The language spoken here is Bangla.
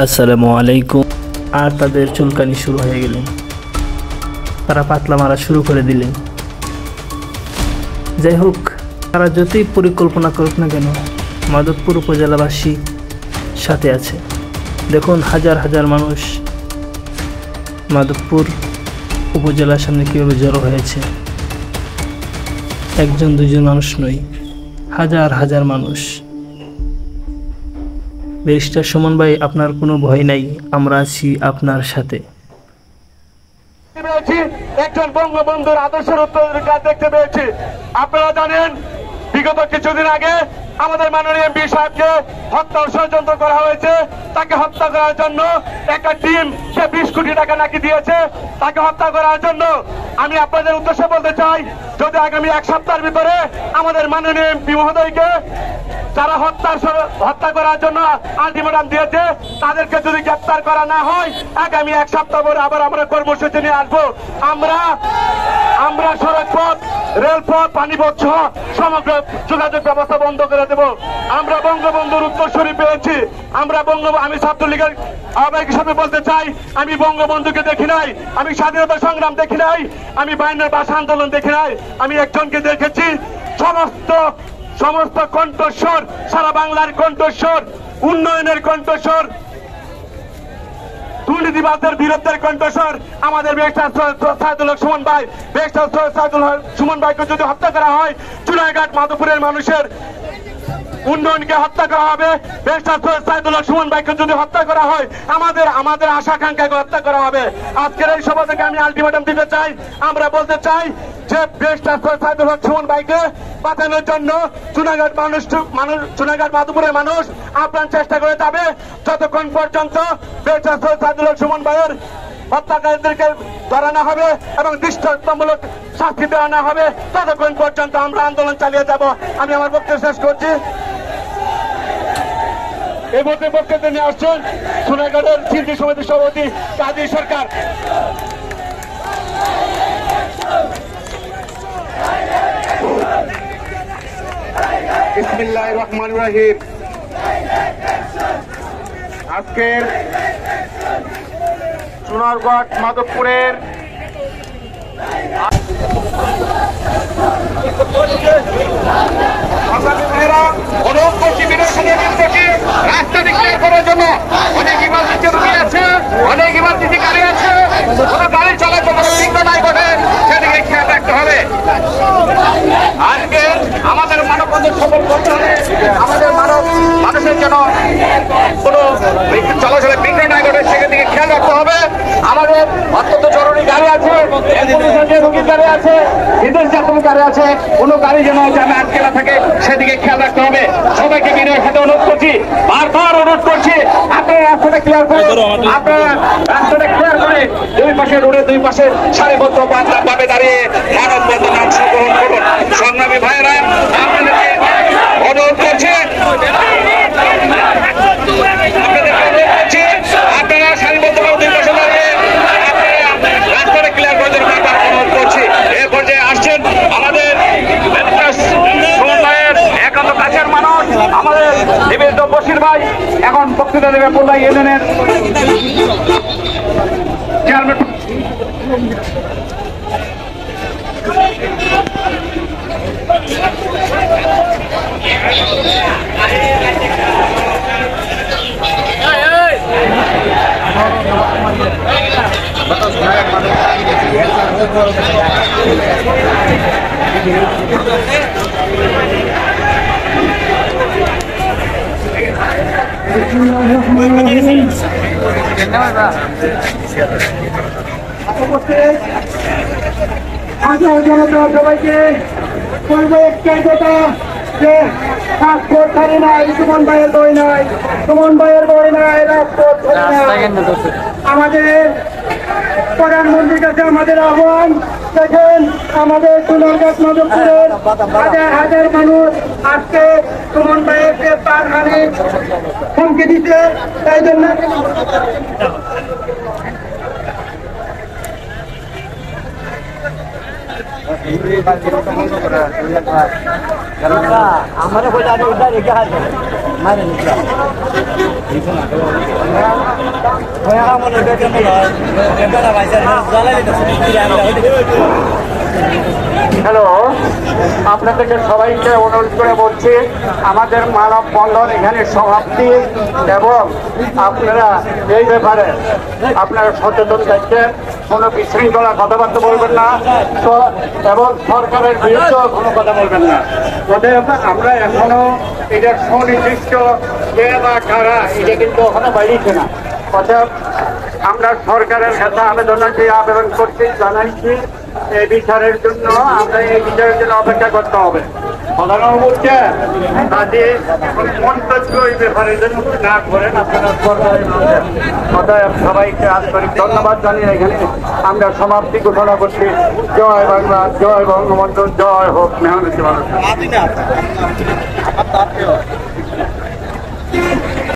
আসসালামু আলাইকুম। আর তাদের চুলকানি শুরু হয়ে গেলেন, তারা পাতলা মারা শুরু করে দিলেন। যাই হোক, তারা যতই পরিকল্পনা করুক না কেন, মাদকপুর উপজেলাবাসী সাথে আছে। দেখুন, হাজার হাজার মানুষ মাদকপুর উপজেলার সামনে কীভাবে জড়ো হয়েছে। একজন দুজন মানুষ নয়, হাজার হাজার মানুষ। ব্যারিস্টার সুমন ভাই, আপনার কোনো ভয় নাই, আমরা আছি আপনার সাথে। একজন বঙ্গবন্ধুর আদর্শের উত্তরাধিকার দেখতে পেয়েছি। আপনারা জানেন, বিগত কিছুদিন আগে আমাদের মাননীয় এমপি সাহেবকে হত্যার ষড়যন্ত্র করা হয়েছে। তাকে হত্যা করার জন্য একটা টিম সে 20 কোটি টাকা নাকি দিয়েছে তাকে হত্যা করার জন্য। আমি আপনাদের উদ্দেশ্যে বলতে চাই, যদি আগামী এক সপ্তাহের ভিতরে আমাদের মাননীয় এমপি মহোদয়কে যারা হত্যা করার জন্য আলটিমেটাম দিয়েছে তাদেরকে যদি গ্রেপ্তার করা না হয়, আগামী এক সপ্তাহ পরে আবার আমরা কর্মসূচি নিয়ে আসবো। আমরা সড়কপথ, রেলপথ, পানিপথ সহ সমগ্র যোগাযোগ ব্যবস্থা বন্ধ করে দেব। আমরা বঙ্গবন্ধুর উত্তরসূরি পেয়েছি। আমি ছাত্রলীগের আহ্বায়ক হিসাবে বলতে চাই, আমি বঙ্গবন্ধুকে দেখি নাই, আমি স্বাধীনতা সংগ্রাম দেখি নাই, আমি বাইরের ভাষা আন্দোলন দেখি নাই। আমি একজনকে দেখেছি, সমস্ত কণ্ঠস্বর, সারা বাংলার কণ্ঠস্বর, উন্নয়নের কণ্ঠস্বর, দুর্নীতিবাদের বিরুদ্ধে কণ্ঠস্বর আমাদের ব্যারিস্টার সাইদুল হক সুমন ভাই। ব্যারিস্টার সাইদুল হক সুমন ভাইকে যদি হত্যা করা হয়, চুনারঘাট মাধবপুরের মানুষের উন্নয়নকে হত্যা করা হবে। ব্যারিস্টার সাইদুল হক সুমন ভাইকে যদি হত্যা করা হয়, আমাদের আশা আকাঙ্ক্ষাকে হত্যা করা হবে। আজকের এই সভা থেকে আমি আলটিমেটাম দিতে চাই, আমরা বলতে চাই যে ব্যারিস্টার সাইদুল হক সুমন ভাইকে বাঁচানোর জন্য চুনারঘাট মাধবপুরের মানুষ আপ্রাণ চেষ্টা করে যাবে, যতক্ষণ পর্যন্ত ব্যারিস্টার সাইদুল হক সুমন ভাইয়ের হত্যাকারীদেরকে ধরানো হবে এবং দৃষ্টান্তমূলক শাস্তি দেওয়ানো হবে, ততক্ষণ পর্যন্ত আমরা আন্দোলন চালিয়ে যাব। আমি আমার বক্তব্য শেষ করছি। এই মুহূর্তে বক্তব্য নিয়ে আসছেন সোনারঘাটের শিল্পী সমিতির সভাপতি কাজী সরকার। বিসমিল্লাহির রহমানির রহিম। আজকের সোনারঘাট মাধবপুরের রাস্তা ডিক্লেয়ার করার জন্য অনেক ইমার্জেন্সি রুগী আছে, অনেক ইমার্জেন্সি গাড়ি আছে, কোনো গাড়ি চলার কোনো বিঘ্ন নাই ঘটে, সেদিকে খেয়াল রাখতে হবে। আজকে আমাদের মানববন্ধন সফল করতে হবে, আমাদের মানুষের যেন কোনো চলাচলে বিঘ্ন নাই ঘটে, সেদিকে খেয়াল রাখতে হবে। আমাদের অত্যন্ত জরুরি গাড়ি আছে, রুগীর গাড়ি আছে, বিদেশ যাত্রী গাড়ি আছে, কোনো গাড়ি যেন যাবে আটকে না থাকে, সেদিকে খেয়াল রাখতে হবে। সবাইকে বিনয়ের সাথে অনুরোধ করছি, বারবার অনুরোধ করছি, আপনারা রাস্তাটা ক্লিয়ার করে দুই পাশে রোডের দুই পাশে সারিবদ্ধ ভাবে দাঁড়িয়ে মানববন্ধনে অংশগ্রহণ করুন। সংগ্রামী ভাইয়েরা, আপনাদেরকে অনুরোধ করছি, আপনারা সারিবদ্ধভাবে দুই পাশে দাঁড়িয়ে রাস্তাটা ক্লিয়ার করে দেওয়ার ব্যাপারে অনুরোধ করছি। এর পর্যায়ে আসছেন আমাদের সুমন ভাইয়ের একান্ত কাছের মানুষ, আমাদের নিবেদিত বশির ভাই। এখন বক্তৃতা দেবে পোলাই ইউনিয়নের চেয়ারম্যান। সবাইকে বলবো একটাই কথা, যে রাজপথ ছাড়ি নাই, সুমন ভাইয়ের বই নাই, সুমন ভাইয়ের বই নাই, রাজপথ ছাড়ি নাই। আমাদের প্রধানমন্ত্রীর কাছে আমাদের আহ্বান, দেখেন আমাদের সোনারঘাট মাধবপুরের হাজার হাজার মানুষ আজকে সুমন ভাইয়েরকে প্রাণহানি হুমকি দিতে, তাই জন্য আমাদের হ্যালো, আপনাদেরকে সবাইকে অনুরোধ করে বলছি আমাদের মানববন্ধন এখানে সমাপ্তি, এবং আপনারা এই ব্যাপারে আপনারা সচেতন থাকবেন, কোনো বিশৃঙ্খলা কথাবার্তা বলবেন না, এবং সরকারের বিরুদ্ধে কোনো কথা বলবেন না। অতএব আমরা এখনো এটার সুনির্দিষ্ট কে বা কারা এটা কিন্তু এখনো বাইরেছে না। অতএব আমরা সরকারের কাছে আবেদন করছি, জানাইছি এই বিচারের জন্য, আমরা এই বিচারের জন্য অপেক্ষা করতে হবে। প্রধান বলছে কাজে মন্তব্য এই ব্যাপারে যেন না করেন আপনারা সরকারের। অতএব সবাইকে আন্তরিক ধন্যবাদ জানিয়ে এখানে আমরা সমাপ্তি ঘোষণা করছি। জয় বাংলা, জয় বঙ্গবন্ধু, জয় হোক মেহনতি মানুষ।